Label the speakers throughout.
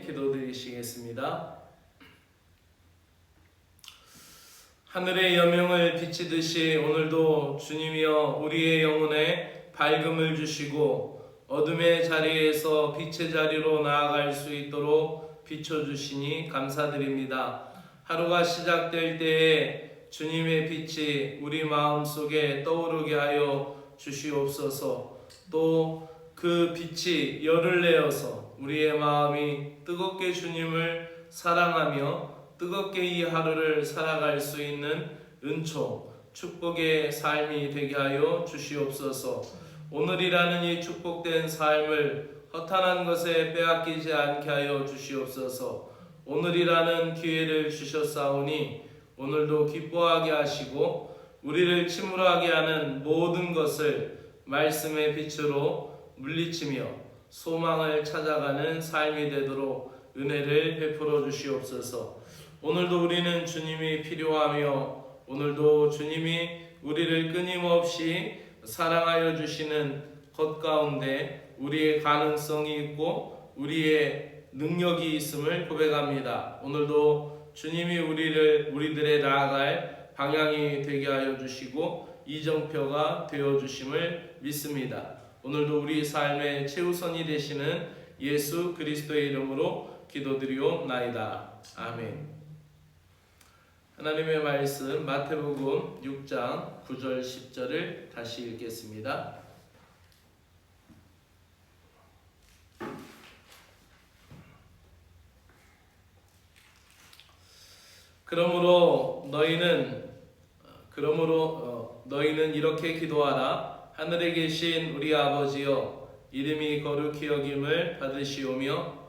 Speaker 1: 기도드리시겠습니다. 하늘의 여명을 비치듯이 오늘도 주님이여 우리의 영혼에 밝음을 주시고 어둠의 자리에서 빛의 자리로 나아갈 수 있도록 비춰주시니 감사드립니다. 하루가 시작될 때에 주님의 빛이 우리 마음속에 떠오르게 하여 주시옵소서. 또 그 빛이 열을 내어서 우리의 마음이 뜨겁게 주님을 사랑하며 뜨겁게 이 하루를 살아갈 수 있는 은총, 축복의 삶이 되게 하여 주시옵소서. 오늘이라는 이 축복된 삶을 허탄한 것에 빼앗기지 않게 하여 주시옵소서. 오늘이라는 기회를 주셨사오니 오늘도 기뻐하게 하시고 우리를 침울하게 하는 모든 것을 말씀의 빛으로 물리치며 소망을 찾아가는 삶이 되도록 은혜를 베풀어 주시옵소서. 오늘도 우리는 주님이 필요하며 오늘도 주님이 우리를 끊임없이 사랑하여 주시는 것 가운데 우리의 가능성이 있고 우리의 능력이 있음을 고백합니다. 오늘도 주님이 우리들의 나아갈 방향이 되게 하여 주시고 이정표가 되어 주심을 믿습니다. 오늘도 우리 삶의 최우선이 되시는 예수 그리스도의 이름으로 기도드리옵나이다. 아멘. 하나님의 말씀 마태복음 6장 9절 10절을 다시 읽겠습니다. 그러므로 너희는 이렇게 기도하라. 하늘에 계신 우리 아버지여, 이름이 거룩히 여김을 받으시오며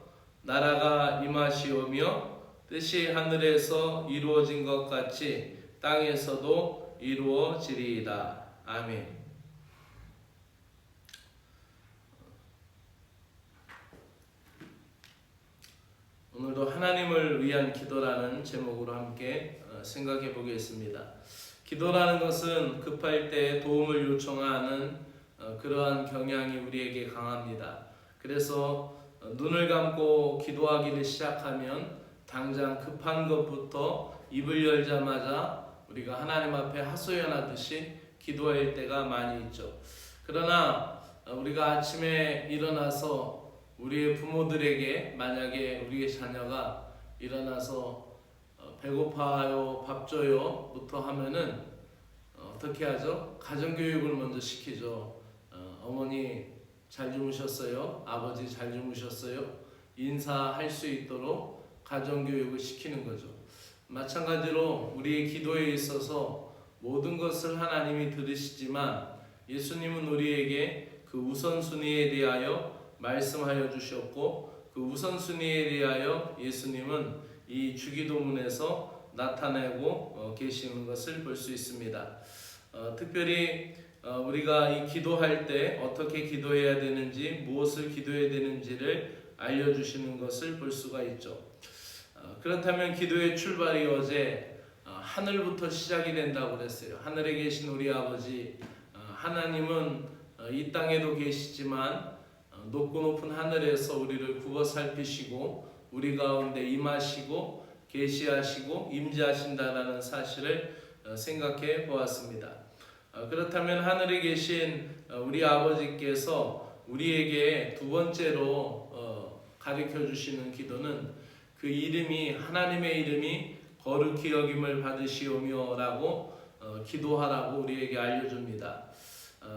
Speaker 1: 나라가 임하시오며 뜻이 하늘에서 이루어진 것 같이 땅에서도 이루어지리이다. 아멘. 오늘도 하나님을 위한 기도라는 제목으로 함께 생각해 보겠습니다. 기도라는 것은 급할 때 도움을 요청하는 그러한 경향이 우리에게 강합니다. 그래서 눈을 감고 기도하기를 시작하면 당장 급한 것부터 입을 열자마자 우리가 하나님 앞에 하소연하듯이 기도할 때가 많이 있죠. 그러나 우리가 아침에 일어나서 우리의 부모들에게 만약에 우리의 자녀가 일어나서 배고파요, 밥 줘요 부터 하면은 어떻게 하죠? 가정교육을 먼저 시키죠. 어머니 잘 주무셨어요? 아버지 잘 주무셨어요? 인사할 수 있도록 가정교육을 시키는 거죠. 마찬가지로 우리의 기도에 있어서 모든 것을 하나님이 들으시지만 예수님은 우리에게 그 우선순위에 대하여 말씀하여 주셨고 그 우선순위에 대하여 예수님은 이 주기도문에서 나타내고 계시는 것을 볼 수 있습니다. 특별히 우리가 이 기도할 때 어떻게 기도해야 되는지 무엇을 기도해야 되는지를 알려주시는 것을 볼 수가 있죠. 그렇다면 기도의 출발이 어제 하늘부터 시작이 된다고 그랬어요. 하늘에 계신 우리 아버지 하나님은 이 땅에도 계시지만 높고 높은 하늘에서 우리를 굽어 살피시고 우리 가운데 임하시고 계시하시고 임재하신다라는 사실을 생각해 보았습니다. 그렇다면 하늘에 계신 우리 아버지께서 우리에게 두 번째로 가르쳐 주시는 기도는 그 이름이 하나님의 이름이 거룩히 여김을 받으시오며 라고 기도하라고 우리에게 알려줍니다.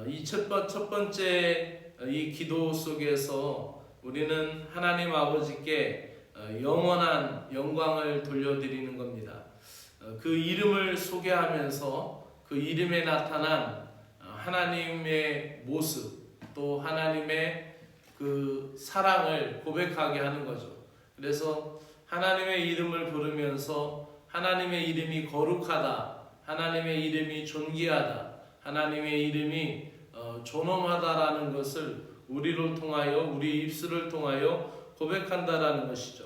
Speaker 1: 이 첫 번째 이 기도 속에서 우리는 하나님 아버지께 영원한 영광을 돌려드리는 겁니다. 그 이름을 소개하면서 그 이름에 나타난 하나님의 모습 또 하나님의 그 사랑을 고백하게 하는 거죠. 그래서 하나님의 이름을 부르면서 하나님의 이름이 거룩하다, 하나님의 이름이 존귀하다, 하나님의 이름이 존엄하다라는 것을 우리를 통하여 우리 입술을 통하여 고백한다라는 것이죠.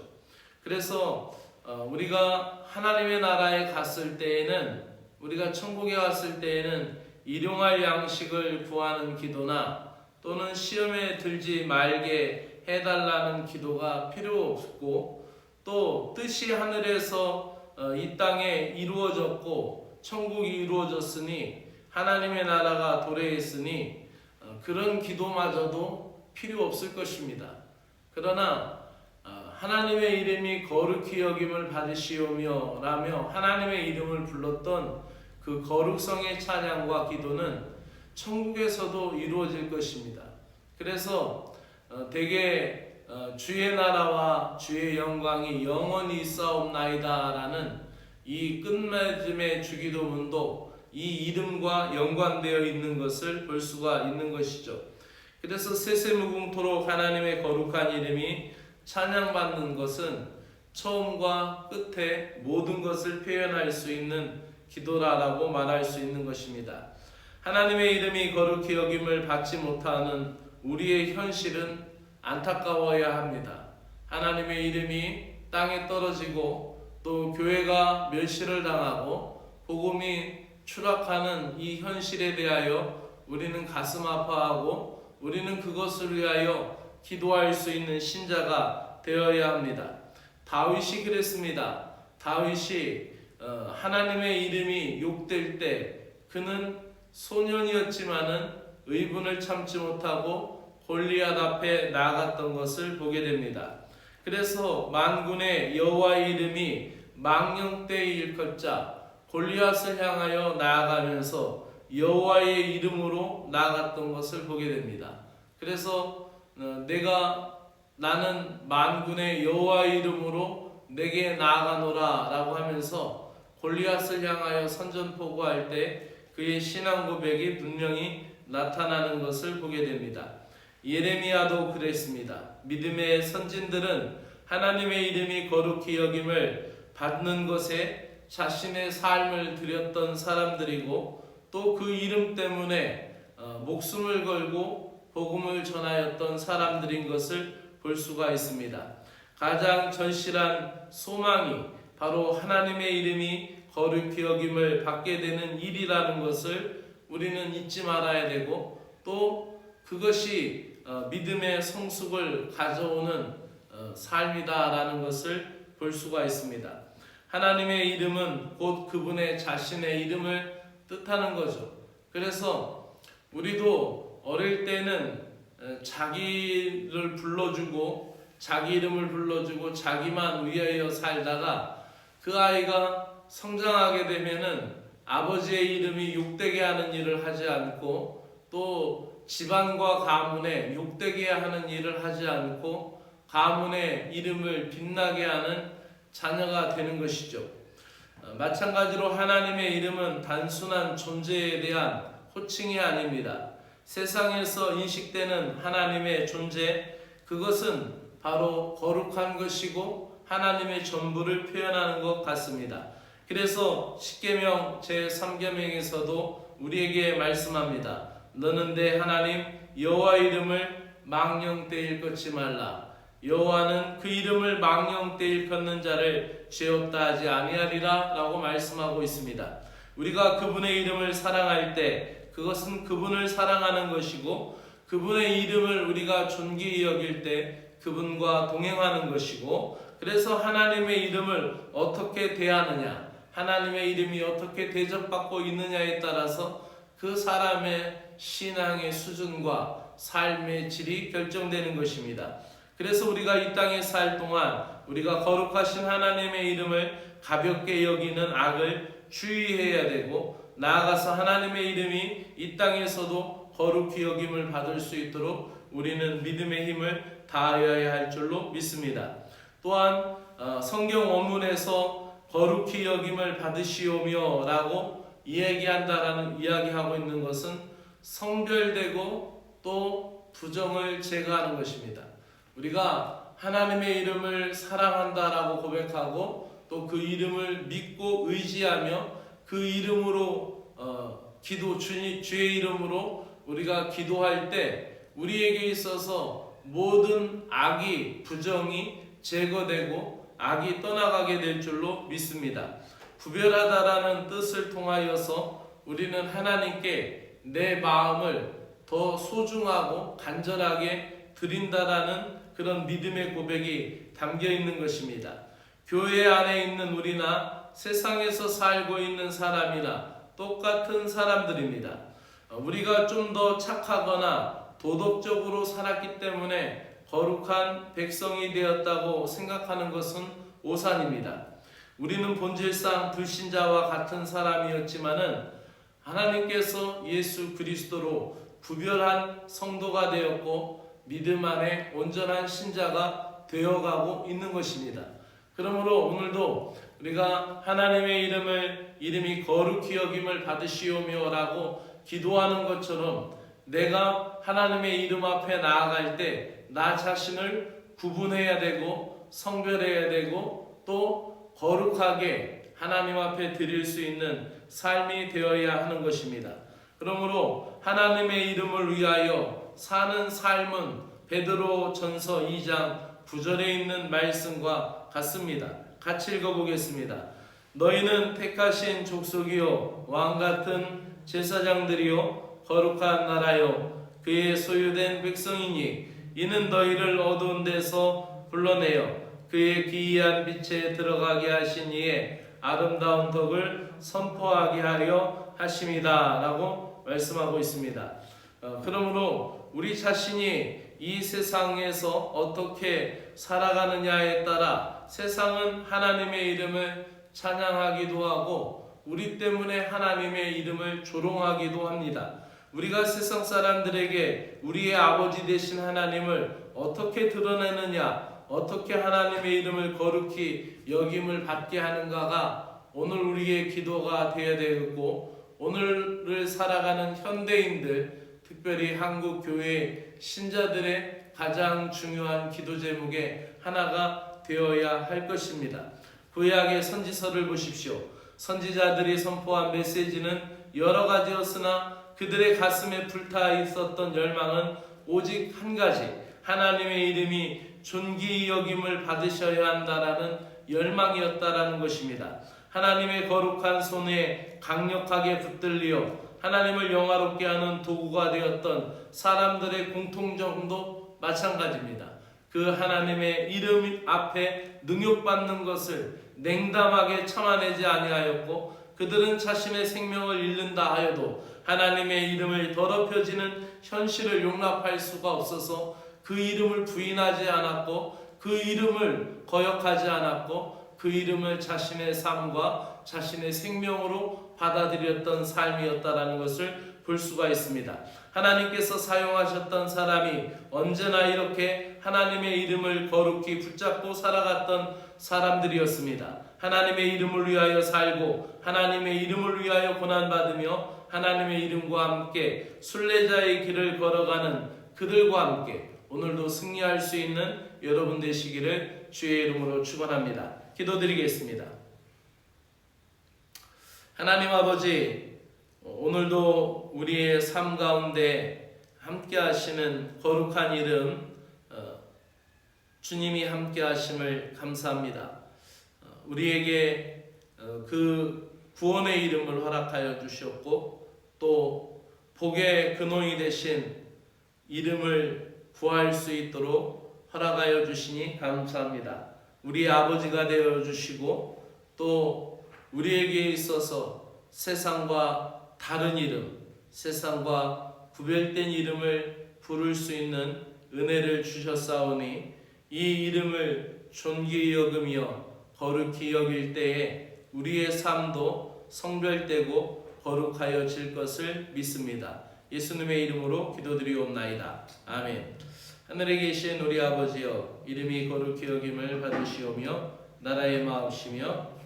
Speaker 1: 그래서 우리가 하나님의 나라에 갔을 때에는 우리가 천국에 갔을 때에는 일용할 양식을 구하는 기도나 또는 시험에 들지 말게 해달라는 기도가 필요 없고, 또 뜻이 하늘에서 이 땅에 이루어졌고 천국이 이루어졌으니 하나님의 나라가 도래했으니 그런 기도마저도 필요 없을 것입니다. 그러나 하나님의 이름이 거룩히 여김을 받으시오며 라며 하나님의 이름을 불렀던 그 거룩성의 찬양과 기도는 천국에서도 이루어질 것입니다. 그래서 대개 주의 나라와 주의 영광이 영원히 있사옵나이다 라는 이 끝맺음의 주기도문도 이 이름과 연관되어 있는 것을 볼 수가 있는 것이죠. 그래서 세세무궁토록 하나님의 거룩한 이름이 찬양받는 것은 처음과 끝에 모든 것을 표현할 수 있는 기도라고 말할 수 있는 것입니다. 하나님의 이름이 거룩히 여김을 받지 못하는 우리의 현실은 안타까워야 합니다. 하나님의 이름이 땅에 떨어지고 또 교회가 멸시를 당하고 복음이 추락하는 이 현실에 대하여 우리는 가슴 아파하고 우리는 그것을 위하여 기도할 수 있는 신자가 되어야 합니다. 다윗이 그랬습니다. 다윗이 하나님의 이름이 욕될 때 그는 소년이었지만은 의분을 참지 못하고 골리앗 앞에 나아갔던 것을 보게 됩니다. 그래서 만군의 여호와의 이름이 망령되이 일컫자 골리앗을 향하여 나아가면서 여호와의 이름으로 나아갔던 것을 보게 됩니다. 그래서 나는 만군의 여호와의 이름으로 내게 나아가노라 라고 하면서 골리앗을 향하여 선전포고할 때 그의 신앙 고백이 분명히 나타나는 것을 보게 됩니다. 예레미야도 그랬습니다. 믿음의 선진들은 하나님의 이름이 거룩히 여김을 받는 것에 자신의 삶을 드렸던 사람들이고 또 그 이름 때문에 목숨을 걸고 복음을 전하였던 사람들인 것을 볼 수가 있습니다. 가장 절실한 소망이 바로 하나님의 이름이 거룩히 여김을 받게 되는 일이라는 것을 우리는 잊지 말아야 되고 또 그것이 믿음의 성숙을 가져오는 삶이다라는 것을 볼 수가 있습니다. 하나님의 이름은 곧 그분의 자신의 이름을 뜻하는 거죠. 그래서 우리도 어릴 때는 자기를 불러주고 자기 이름을 불러주고 자기만 위하여 살다가 그 아이가 성장하게 되면은 아버지의 이름이 욕되게 하는 일을 하지 않고 또 집안과 가문에 욕되게 하는 일을 하지 않고 가문의 이름을 빛나게 하는 자녀가 되는 것이죠. 마찬가지로 하나님의 이름은 단순한 존재에 대한 호칭이 아닙니다. 세상에서 인식되는 하나님의 존재, 그것은 바로 거룩한 것이고 하나님의 전부를 표현하는 것 같습니다. 그래서 십계명 제3계명에서도 우리에게 말씀합니다. 너는 내 하나님 여호와 이름을 망령되 일컫지 말라. 여호와는 그 이름을 망령되 일컫는 자를 죄 없다 하지 아니하리라 라고 말씀하고 있습니다. 우리가 그분의 이름을 사랑할 때 그것은 그분을 사랑하는 것이고 그분의 이름을 우리가 존귀히 여길 때 그분과 동행하는 것이고 그래서 하나님의 이름을 어떻게 대하느냐 하나님의 이름이 어떻게 대접받고 있느냐에 따라서 그 사람의 신앙의 수준과 삶의 질이 결정되는 것입니다. 그래서 우리가 이 땅에 살 동안 우리가 거룩하신 하나님의 이름을 가볍게 여기는 악을 주의해야 되고 나아가서 하나님의 이름이 이 땅에서도 거룩히 여김을 받을 수 있도록 우리는 믿음의 힘을 다하여야 할 줄로 믿습니다. 또한 성경 원문에서 거룩히 여김을 받으시오며 라고 이야기하고 있는 것은 성별되고 또 부정을 제거하는 것입니다. 우리가 하나님의 이름을 사랑한다라고 고백하고 또 그 이름을 믿고 의지하며 그 이름으로 주의 이름으로 우리가 기도할 때 우리에게 있어서 모든 악이 부정이 제거되고 악이 떠나가게 될 줄로 믿습니다. 구별하다라는 뜻을 통하여서 우리는 하나님께 내 마음을 더 소중하고 간절하게 드린다라는 그런 믿음의 고백이 담겨 있는 것입니다. 교회 안에 있는 우리나 세상에서 살고 있는 사람이나 똑같은 사람들입니다. 우리가 좀 더 착하거나 도덕적으로 살았기 때문에 거룩한 백성이 되었다고 생각하는 것은 오산입니다. 우리는 본질상 불신자와 같은 사람이었지만은 하나님께서 예수 그리스도로 구별한 성도가 되었고 믿음 안에 온전한 신자가 되어가고 있는 것입니다. 그러므로 오늘도 우리가 하나님의 이름이 거룩히 여김을 받으시오며 라고 기도하는 것처럼 내가 하나님의 이름 앞에 나아갈 때 나 자신을 구분해야 되고 성별해야 되고 또 거룩하게 하나님 앞에 드릴 수 있는 삶이 되어야 하는 것입니다. 그러므로 하나님의 이름을 위하여 사는 삶은 베드로 전서 2장 9절에 있는 말씀과 같습니다. 같이 읽어보겠습니다. 너희는 택하신 족속이요 왕같은 제사장들이요 거룩한 나라요 그의 소유된 백성이니 이는 너희를 어두운 데서 불러내어 그의 기이한 빛에 들어가게 하신 이의 아름다운 덕을 선포하게 하려 하심이다 라고 말씀하고 있습니다. 그러므로 우리 자신이 이 세상에서 어떻게 살아가느냐에 따라 세상은 하나님의 이름을 찬양하기도 하고 우리 때문에 하나님의 이름을 조롱하기도 합니다. 우리가 세상 사람들에게 우리의 아버지 되신 하나님을 어떻게 드러내느냐, 어떻게 하나님의 이름을 거룩히 여김을 받게 하는가가 오늘 우리의 기도가 되어야 되겠고 오늘을 살아가는 현대인들, 특별히 한국 교회 신자들의 가장 중요한 기도 제목의 하나가 되어야 할 것입니다. 구약의 선지서를 보십시오. 선지자들이 선포한 메시지는 여러 가지였으나 그들의 가슴에 불타 있었던 열망은 오직 한 가지, 하나님의 이름이 존귀 여김을 받으셔야 한다라는 열망이었다라는 것입니다. 하나님의 거룩한 손에 강력하게 붙들려 하나님을 영화롭게 하는 도구가 되었던 사람들의 공통점도 마찬가지입니다. 그 하나님의 이름 앞에 능욕받는 것을 냉담하게 참아내지 아니하였고 그들은 자신의 생명을 잃는다 하여도 하나님의 이름을 더럽혀지는 현실을 용납할 수가 없어서 그 이름을 부인하지 않았고 그 이름을 거역하지 않았고 그 이름을 자신의 삶과 자신의 생명으로 받아들였던 삶이었다라는 것을 볼 수가 있습니다. 하나님께서 사용하셨던 사람이 언제나 이렇게 하나님의 이름을 거룩히 붙잡고 살아갔던 사람들이었습니다. 하나님의 이름을 위하여 살고 하나님의 이름을 위하여 고난받으며 하나님의 이름과 함께 순례자의 길을 걸어가는 그들과 함께 오늘도 승리할 수 있는 여러분 되시기를 주의 이름으로 축원합니다. 기도드리겠습니다. 하나님 아버지, 오늘도 우리의 삶 가운데 함께 하시는 거룩한 이름 주님이 함께 하심을 감사합니다. 우리에게 그 구원의 이름을 허락하여 주셨고 또 복의 근원이 되신 이름을 구할 수 있도록 허락하여 주시니 감사합니다. 우리의 아버지가 되어 주시고 또 우리에게 있어서 세상과 다른 이름, 세상과 구별된 이름을 부를 수 있는 은혜를 주셨사오니 이 이름을 존귀히 여기며 거룩히 여길 때에 우리의 삶도 성별되고 거룩하여질 것을 믿습니다. 예수님의 이름으로 기도드리옵나이다. 아멘. 하늘에 계신 우리 아버지여, 이름이 거룩히 여김을 받으시오며 나라의 마음이시며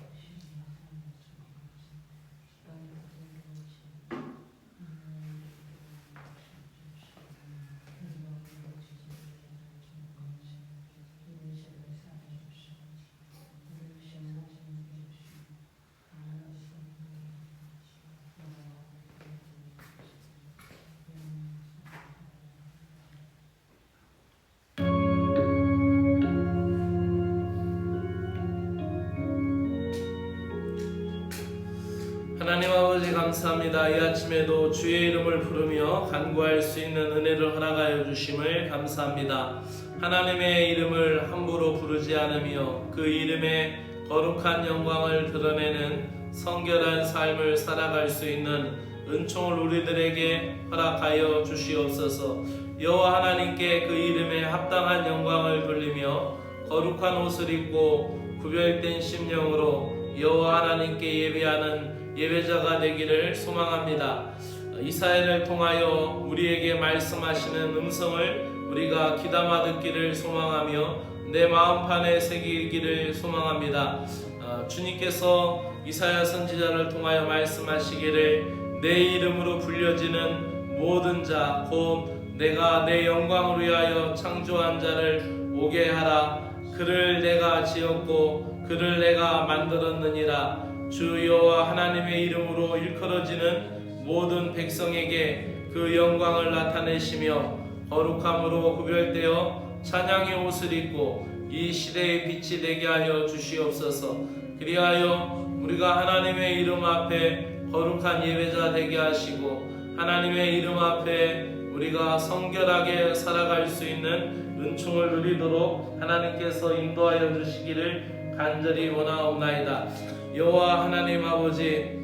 Speaker 1: 하나님 아버지 감사합니다. 이 아침에도 주의 이름을 부르며 간구할 수 있는 은혜를 허락하여 주심을 감사합니다. 하나님의 이름을 함부로 부르지 않으며 그 이름의 거룩한 영광을 드러내는 성결한 삶을 살아갈 수 있는 은총을 우리들에게 허락하여 주시옵소서. 여호와 하나님께 그 이름에 합당한 영광을 돌리며 거룩한 옷을 입고 구별된 심령으로 여호와 하나님께 예배하는 예배자가 되기를 소망합니다. 이사야를 통하여 우리에게 말씀하시는 음성을 우리가 귀담아 듣기를 소망하며 내 마음판에 새기기를 소망합니다. 주님께서 이사야 선지자를 통하여 말씀하시기를 내 이름으로 불려지는 모든 자 곧 내가 내 영광을 위하여 창조한 자를 오게 하라. 그를 내가 지었고 그를 내가 만들었느니라. 주 여호와 하나님의 이름으로 일컬어지는 모든 백성에게 그 영광을 나타내시며 거룩함으로 구별되어 찬양의 옷을 입고 이 시대의 빛이 되게 하여 주시옵소서. 그리하여 우리가 하나님의 이름 앞에 거룩한 예배자 되게 하시고 하나님의 이름 앞에 우리가 성결하게 살아갈 수 있는 은총을 누리도록 하나님께서 인도하여 주시기를 간절히 원하옵나이다. 여호와 하나님 아버지,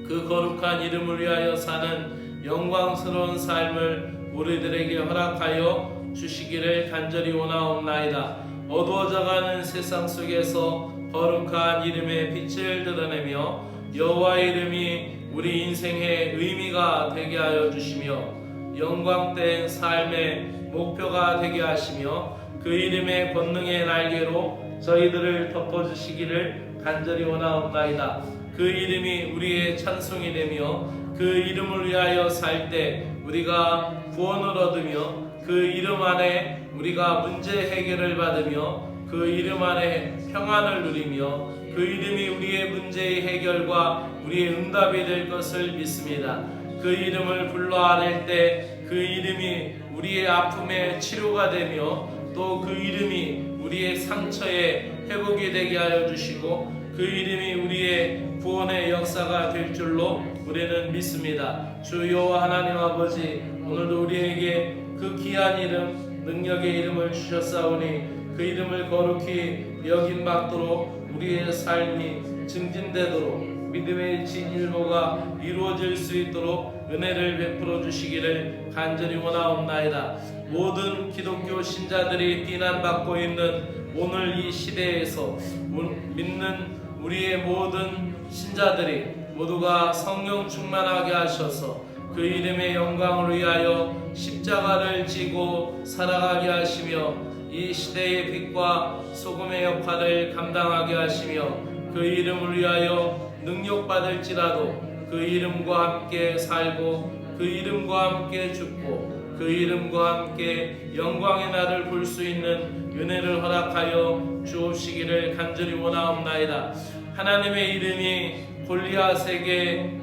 Speaker 1: 그 거룩한 이름을 위하여 사는 영광스러운 삶을 우리들에게 허락하여 주시기를 간절히 원하옵나이다. 어두워져가는 세상 속에서 거룩한 이름의 빛을 드러내며 여호와의 이름이 우리 인생의 의미가 되게 하여 주시며 영광된 삶의 목표가 되게 하시며 그 이름의 권능의 날개로 저희들을 덮어주시기를 간절히 원하옵나이다. 그 이름이 우리의 찬송이 되며 그 이름을 위하여 살 때 우리가 구원을 얻으며 그 이름 안에 우리가 문제 해결을 받으며 그 이름 안에 평안을 누리며 그 이름이 우리의 문제의 해결과 우리의 응답이 될 것을 믿습니다. 그 이름을 불러 아랠 때 그 이름이 우리의 아픔의 치료가 되며 또 그 이름이 우리의 상처의 회복이 되게 하여 주시고 그 이름이 우리의 구원의 역사가 될 줄로 우리는 믿습니다. 주 여호와 하나님 아버지, 오늘도 우리에게 그 귀한 이름, 능력의 이름을 주셨사오니 그 이름을 거룩히 여김받도록 우리의 삶이 증진되도록 믿음의 진일보가 이루어질 수 있도록 은혜를 베풀어 주시기를 간절히 원하옵나이다. 모든 기독교 신자들이 비난받고 있는 오늘 이 시대에서 믿는 우리의 모든 신자들이 모두가 성령 충만하게 하셔서 그 이름의 영광을 위하여 십자가를 지고 살아가게 하시며 이 시대의 빛과 소금의 역할을 감당하게 하시며 그 이름을 위하여 능력받을지라도 그 이름과 함께 살고 그 이름과 함께 죽고 그 이름과 함께 영광의 날을 볼 수 있는 은혜를 허락하여 주옵시기를 간절히 원하옵나이다. 하나님의 이름이 골리앗에게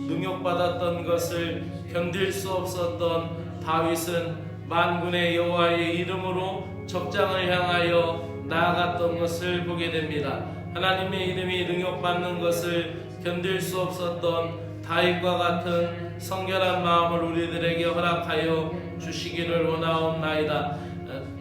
Speaker 1: 능력받았던 것을 견딜 수 없었던 다윗은 만군의 여호와의 이름으로 적장을 향하여 나아갔던 것을 보게 됩니다. 하나님의 이름이 능력받는 것을 견딜 수 없었던 다윗과 같은 성결한 마음을 우리들에게 허락하여 주시기를 원하옵나이다.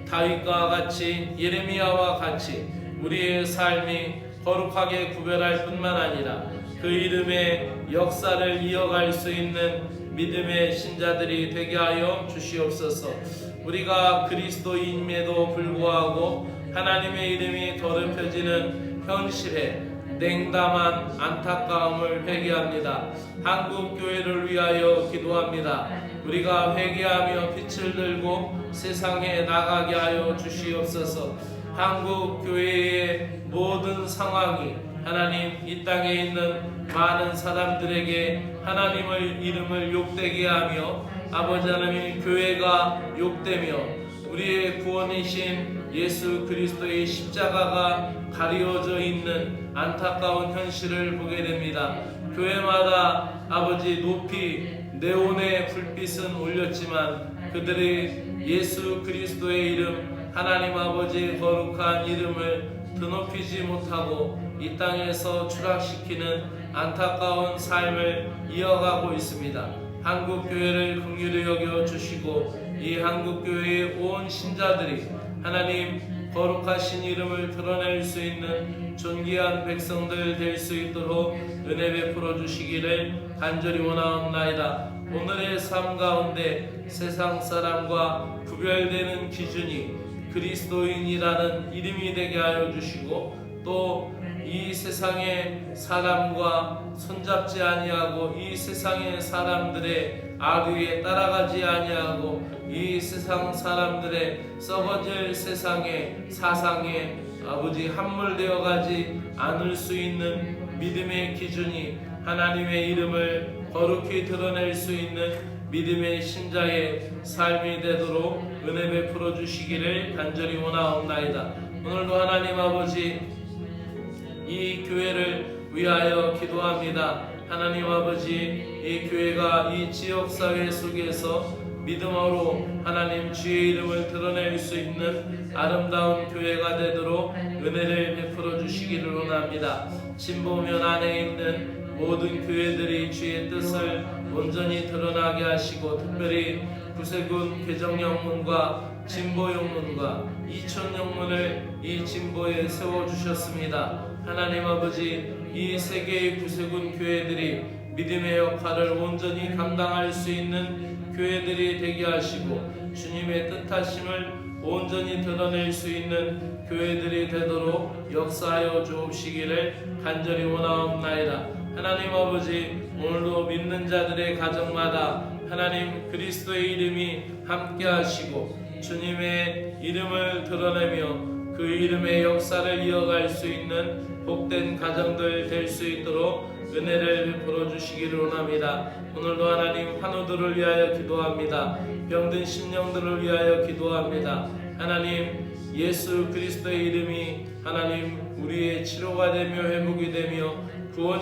Speaker 1: 다윗과 같이 예레미야와 같이 우리의 삶이 거룩하게 구별할 뿐만 아니라 그 이름의 역사를 이어갈 수 있는 믿음의 신자들이 되게 하여 주시옵소서. 우리가 그리스도인임에도 불구하고 하나님의 이름이 더럽혀지는 현실에 냉담한 안타까움을 회개합니다. 한국 교회를 위하여 기도합니다. 우리가 회개하며 빛을 들고 세상에 나가게 하여 주시옵소서. 한국 교회의 모든 상황이 하나님 이 땅에 있는 많은 사람들에게 하나님의 이름을 욕되게 하며 아버지 하나님 교회가 욕되며 우리의 구원이신 예수 그리스도의 십자가가 가리워져 있는 안타까운 현실을 보게 됩니다. 교회마다 아버지 높이 네온의 불빛은 올렸지만 그들이 예수 그리스도의 이름 하나님 아버지의 거룩한 이름을 드높이지 못하고 이 땅에서 추락시키는 안타까운 삶을 이어가고 있습니다. 한국 교회를 긍휼히 여겨 주시고 이 한국교회의 온 신자들이 하나님 거룩하신 이름을 드러낼 수 있는 존귀한 백성들 될 수 있도록 은혜 베풀어 주시기를 간절히 원하옵나이다. 오늘의 삶 가운데 세상 사람과 구별되는 기준이 그리스도인이라는 이름이 되게 하여 주시고, 또 이 세상의 사람과 손잡지 아니하고 이 세상의 사람들의 악의에 따라가지 아니하고 이 세상 사람들의 썩어질 세상의 사상에 아버지 함몰되어 가지 않을 수 있는 믿음의 기준이 하나님의 이름을 거룩히 드러낼 수 있는 믿음의 신자의 삶이 되도록 은혜 베풀어 주시기를 간절히 원하옵나이다. 오늘도 하나님 아버지 이 교회를 위하여 기도합니다. 하나님 아버지, 이 교회가 이 지역사회 속에서 믿음으로 하나님 주의 이름을 드러낼 수 있는 아름다운 교회가 되도록 은혜를 베풀어 주시기를 원합니다. 진보면 안에 있는 모든 교회들이 주의 뜻을 온전히 드러나게 하시고, 특별히 구세군 개정영문과 진보영문과 이천영문을 이 진보에 세워주셨습니다. 하나님 아버지, 이 세 개의 구세군 교회들이 믿음의 역할을 온전히 감당할 수 있는 교회들이 되게 하시고, 주님의 뜻하심을 온전히 드러낼 수 있는 교회들이 되도록 역사하여 주옵시기를 간절히 원하옵나이다. 하나님 아버지, 오늘도 믿는 자들의 가정마다 하나님 그리스도의 이름이 함께 하시고 주님의 이름을 드러내며 그 이름의 역사를 이어갈 수 있는 복된 가정들 될 수 있도록 은혜를 베풀어 주시기를 원합니다. 오늘도 하나님 환우들을 위하여 기도합니다. 병든 심령들을 위하여 기도합니다. 하나님 예수 그리스도의 이름이 하나님 우리의 치료가 되며 회복이 되며 구원